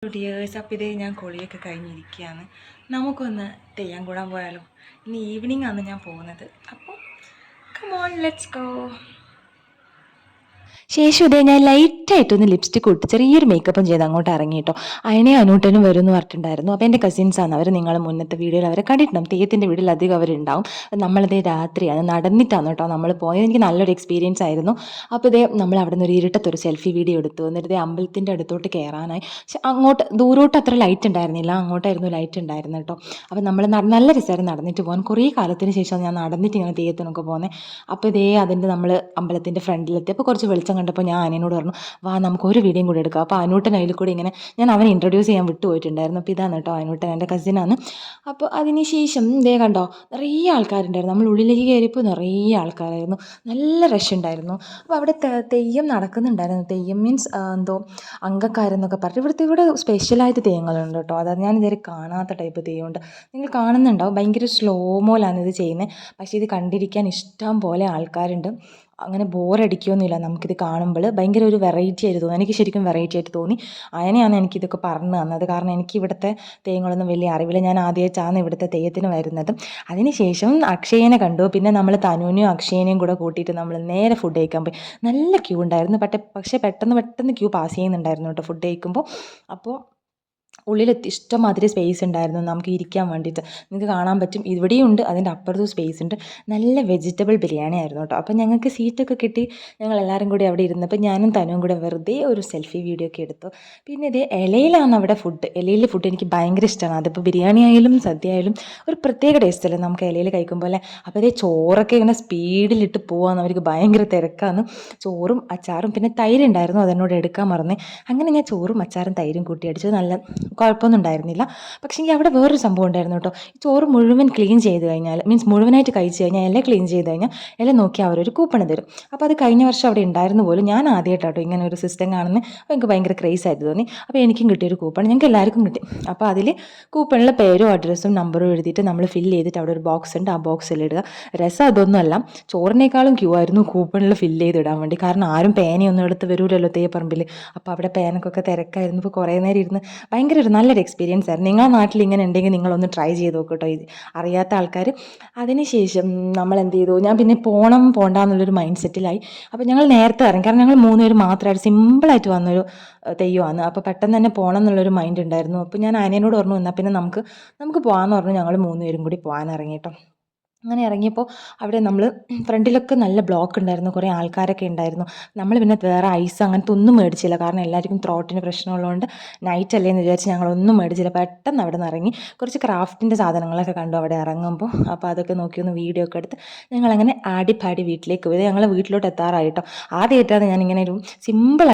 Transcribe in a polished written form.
Dears അപ്പോൾ ഇതേ ഞാൻ കുളിയൊക്കെ കഴിഞ്ഞിരിക്കുകയാണ്. നമുക്കൊന്ന് തെയ്യം കൂടാൻ പോയാലോ? ഇനി ഈവനിങ് ആണ് ഞാൻ പോകുന്നത്. അപ്പോൾ കം ഓൺ, ലെറ്റ്സ് ഗോ. ശേഷം ഇതേ ഞാൻ ലൈറ്റായിട്ടൊന്ന് ലിപ്സ്റ്റിക് ഇട്ട് ചെറിയൊരു മേക്കപ്പും ചെയ്ത് അങ്ങോട്ട് ഇറങ്ങി കേട്ടോ. അയനെ അനൂട്ടനും വരും എന്ന് പറഞ്ഞിട്ടുണ്ടായിരുന്നു. അപ്പോൾ എൻ്റെ കസിൻസാണ് അവർ. നിങ്ങൾ മുന്നത്തെ വീഡിയോയിൽ അവരെ കണ്ടിട്ടുണ്ടാവും. തെയ്യത്തിൻ്റെ വീട്ടിൽ അധികം അവരുണ്ടാവും. നമ്മളിതേ രാത്രിയാണ് നടന്നിട്ടാണ് കേട്ടോ നമ്മൾ പോയത്. എനിക്ക് നല്ലൊരു എക്സ്പീരിയൻസ് ആയിരുന്നു. അപ്പോൾ ഇതേ നമ്മൾ അവിടെ നിന്ന് ഒരു ഇരുട്ടത്തൊരു സെൽഫി വീഡിയോ എടുത്തു. എന്നിട്ട് ഇതേ അമ്പലത്തിൻ്റെ അടുത്തോട്ട് കയറാനായി. പക്ഷെ അങ്ങോട്ട് ദൂരോട്ട് അത്ര ലൈറ്റ് ഉണ്ടായിരുന്നില്ല, അങ്ങോട്ടായിരുന്നു ലൈറ്റ് ഉണ്ടായിരുന്നു കേട്ടോ. അപ്പോൾ നമ്മൾ നല്ല രസമായിരുന്നു നടന്നിട്ട് പോകാൻ. കുറേ കാലത്തിന് ശേഷം ഞാൻ നടന്നിട്ട് ഇങ്ങനെ തെയ്യത്തിനൊക്കെ പോകുന്നത്. അപ്പോൾ ഇതേ അതിൻ്റെ നമ്മൾ അമ്പലത്തിൻ്റെ ഫ്രണ്ടിലെത്തി. അപ്പോൾ കുറച്ച് വെളിച്ചം കണ്ടപ്പോൾ ഞാൻ അനിയനോട് പറഞ്ഞു, വാ നമുക്ക് ഒരു വീഡിയോയും കൂടി എടുക്കാം. അപ്പോൾ അനൂട്ടൻ അതിൽ കൂടി ഇങ്ങനെ ഞാൻ അവനെ ഇൻട്രൊഡ്യൂസ് ചെയ്യാൻ വിട്ടുപോയിട്ടുണ്ടായിരുന്നു. അപ്പോൾ ഇതാണ് കേട്ടോ അനൂട്ടൻ, എൻ്റെ കസിനാണ്. അപ്പോൾ അതിന് ശേഷം ഇതേ കണ്ടോ നിറയെ ആൾക്കാരുണ്ടായിരുന്നു. നമ്മൾ ഉള്ളിലേക്ക് കയറിയപ്പോൾ നിറയെ ആൾക്കാരായിരുന്നു, നല്ല റഷ് ഉണ്ടായിരുന്നു. അപ്പോൾ അവിടെ തെയ്യം നടക്കുന്നുണ്ടായിരുന്നു. തെയ്യം മീൻസ് എന്തോ അംഗക്കാരെന്നൊക്കെ പറഞ്ഞിട്ട് ഇവിടെ സ്പെഷ്യലായിട്ട് തെയ്യങ്ങളുണ്ട് കേട്ടോ. അതായത് ഞാൻ ഇതുവരെ കാണാത്ത ടൈപ്പ് തെയ്യമുണ്ട്. നിങ്ങൾ കാണുന്നുണ്ടാവും, ഭയങ്കര സ്ലോ മോലാണ് ഇത് ചെയ്യുന്നത്. പക്ഷേ ഇത് കണ്ടിരിക്കാൻ ഇഷ്ടം പോലെ ആൾക്കാരുണ്ട്. അങ്ങനെ ബോറടിക്കുകയൊന്നുമില്ല നമുക്കിത് കാണുമ്പോൾ. ഭയങ്കര ഒരു വെറൈറ്റി ആയിട്ട് തോന്നി. എനിക്ക് ശരിക്കും വെറൈറ്റി ആയിട്ട് തോന്നി. അതിനെയാണ് എനിക്കിതൊക്കെ പറഞ്ഞു തന്നത്. കാരണം എനിക്ക് ഇവിടുത്തെ തെയ്യങ്ങളൊന്നും വലിയ അറിവില്ല. ഞാൻ ആദ്യമായിട്ടാണ് ഇവിടുത്തെ തെയ്യത്തിന് വരുന്നത്. അതിനുശേഷം അക്ഷയനെ കണ്ടു. പിന്നെ നമ്മൾ തനുവിനെയും അക്ഷയനെയും കൂടെ കൂട്ടിയിട്ട് നമ്മൾ നേരെ ഫുഡ് കഴിക്കാൻ പോയി. നല്ല ക്യൂ ഉണ്ടായിരുന്നു. പക്ഷേ പെട്ടെന്ന് ക്യൂ പാസ് ചെയ്യുന്നുണ്ടായിരുന്നു കേട്ടോ ഫുഡ് കഴിക്കുമ്പോൾ. അപ്പോൾ ഉള്ളിലെത്തി ഇഷ്ടംമാതിരി സ്പേസ് ഉണ്ടായിരുന്നു നമുക്ക് ഇരിക്കാൻ വേണ്ടിയിട്ട്. നിങ്ങൾക്ക് കാണാൻ പറ്റും, ഇവിടെയും ഉണ്ട്, അതിൻ്റെ അപ്പുറത്തും സ്പേസ് ഉണ്ട്. നല്ല വെജിറ്റബിൾ ബിരിയാണി ആയിരുന്നു കേട്ടോ. അപ്പോൾ ഞങ്ങൾക്ക് സീറ്റൊക്കെ കിട്ടി. ഞങ്ങൾ എല്ലാവരും കൂടി അവിടെ ഇരുന്നപ്പോൾ ഞാനും തനുവും കൂടെ വെറുതെ ഒരു സെൽഫി വീഡിയോ ഒക്കെ എടുത്തു. പിന്നെ ഇത് ഇലയിലാണ് അവിടെ ഫുഡ്. ഇലയിൽ ഫുഡ് എനിക്ക് ഭയങ്കര ഇഷ്ടമാണ്. അതിപ്പോൾ ബിരിയാണി ആയാലും സദ്യ ആയാലും ഒരു പ്രത്യേക ടേസ്റ്റ് അല്ലേ നമുക്ക് ഇലയിൽ കഴിക്കുമ്പോൾ അല്ലേ. അപ്പോൾ ഇതേ ചോറൊക്കെ ഇങ്ങനെ സ്പീഡിലിട്ട് പോകാമെന്ന് അവർക്ക് ഭയങ്കര തിരക്കാണ്. ചോറും അച്ചാറും പിന്നെ തൈര് ഉണ്ടായിരുന്നു, അതെന്നോട് എടുക്കാൻ മറന്നേ. അങ്ങനെ ഞാൻ ചോറും അച്ചാറും തൈരും കൂട്ടി അടിച്ചത്. നല്ല കുഴപ്പമൊന്നും ഉണ്ടായിരുന്നില്ല. പക്ഷേ എനിക്ക് അവിടെ വേറൊരു സംഭവം ഉണ്ടായിരുന്നു കേട്ടോ. ഈ ചോറ് മുഴുവൻ ക്ലീൻ ചെയ്ത് കഴിഞ്ഞാൽ, മീൻസ് മുഴുവനായിട്ട് കഴിച്ച് കഴിഞ്ഞാൽ, ഇല ക്ലീൻ ചെയ്ത് കഴിഞ്ഞാൽ ഇല നോക്കി അവരൊരു കൂപ്പൺ തരും. അപ്പോൾ അത് കഴിഞ്ഞ വർഷം അവിടെ ഉണ്ടായിരുന്നു പോലും. ഞാൻ ആദ്യമായിട്ടോ ഇങ്ങനെ ഒരു സിസ്റ്റം കാണുന്നത്. അപ്പോൾ എനിക്ക് ഭയങ്കര ക്രേസ് ആയിട്ട് തോന്നി. അപ്പോൾ എനിക്കും കിട്ടിയൊരു കൂപ്പൺ, ഞങ്ങൾക്ക് എല്ലാവർക്കും കിട്ടി. അപ്പോൾ അതിൽ കൂപ്പണിലെ പേരും അഡ്രസ്സും നമ്പറും എഴുതിയിട്ട് നമ്മൾ ഫില്ല് ചെയ്തിട്ട് അവിടെ ഒരു ബോക്സ് ഉണ്ട്, ആ ബോക്സിൽ ഇടുക. രസം അതൊന്നുമല്ല, ചോറിനേക്കാളും ക്യൂ ആയിരുന്നു കൂപ്പണിൽ ഫില്ല് ചെയ്തിടാൻ വേണ്ടി. കാരണം ആരും പേനയൊന്നും എടുത്ത് വരൂലല്ലോ തെയ്യപ്പറമ്പിൽ. അപ്പോൾ അവിടെ പേനക്കൊക്കെ തിരക്കായിരുന്നു. ഇപ്പോൾ കുറേ നേരം ഇരുന്ന് ഭയങ്കര ഒരു നല്ലൊരു എക്സ്പീരിയൻസ് ആയിരുന്നു. നിങ്ങളുടെ നാട്ടിൽ ഇങ്ങനെ ഉണ്ടെങ്കിൽ നിങ്ങളൊന്ന് ട്രൈ ചെയ്ത് നോക്കട്ടോ, ഇത് അറിയാത്ത ആൾക്കാർ. അതിനുശേഷം നമ്മൾ എന്ത് ചെയ്തു, ഞാൻ പിന്നെ പോകണ്ടെന്നുള്ളൊരു മൈൻഡ് സെറ്റിലായി. അപ്പോൾ ഞങ്ങൾ നേരത്തെ ഇറങ്ങി. കാരണം ഞങ്ങൾ 3 പേര് മാത്രമായിട്ട് സിമ്പിളായിട്ട് വന്നൊരു തെയ്യമാണ്. അപ്പോൾ പെട്ടെന്ന് തന്നെ പോകണം എന്നുള്ളൊരു മൈൻഡ് ഉണ്ടായിരുന്നു. അപ്പോൾ ഞാൻ അനിയനോട് പറഞ്ഞു, എന്നാൽ പിന്നെ നമുക്ക് പോകാമെന്ന് പറഞ്ഞു. ഞങ്ങൾ 3 പേരും കൂടി പോകാൻ ഇറങ്ങി കേട്ടോ. അങ്ങനെ ഇറങ്ങിയപ്പോൾ അവിടെ നമ്മൾ ഫ്രണ്ടിലൊക്കെ നല്ല ബ്ലോക്ക് ഉണ്ടായിരുന്നു, കുറേ ആൾക്കാരൊക്കെ ഉണ്ടായിരുന്നു. നമ്മൾ പിന്നെ വേറെ ഐസ് അങ്ങനത്തെ ഒന്നും മേടിച്ചില്ല. കാരണം എല്ലാവർക്കും ത്രോട്ടിന് പ്രശ്നമുള്ളതുകൊണ്ട് നൈറ്റ് അല്ലേ എന്ന് വിചാരിച്ച് ഞങ്ങളൊന്നും മേടിച്ചില്ല. പെട്ടെന്ന് അവിടെ നിന്ന് ഇറങ്ങി കുറച്ച് ക്രാഫ്റ്റിൻ്റെ സാധനങ്ങളൊക്കെ കണ്ടു അവിടെ ഇറങ്ങുമ്പോൾ. അപ്പോൾ അതൊക്കെ നോക്കി ഒന്ന് വീഡിയോ ഒക്കെ എടുത്ത് ഞങ്ങളങ്ങനെ ആടിപ്പാടി വീട്ടിലേക്ക് പോയി. ഞങ്ങൾ വീട്ടിലോട്ട് എത്താറായിട്ടോ. ആദ്യമായിട്ടാണ് ഞാനിങ്ങനെ ഒരു സിമ്പിൾ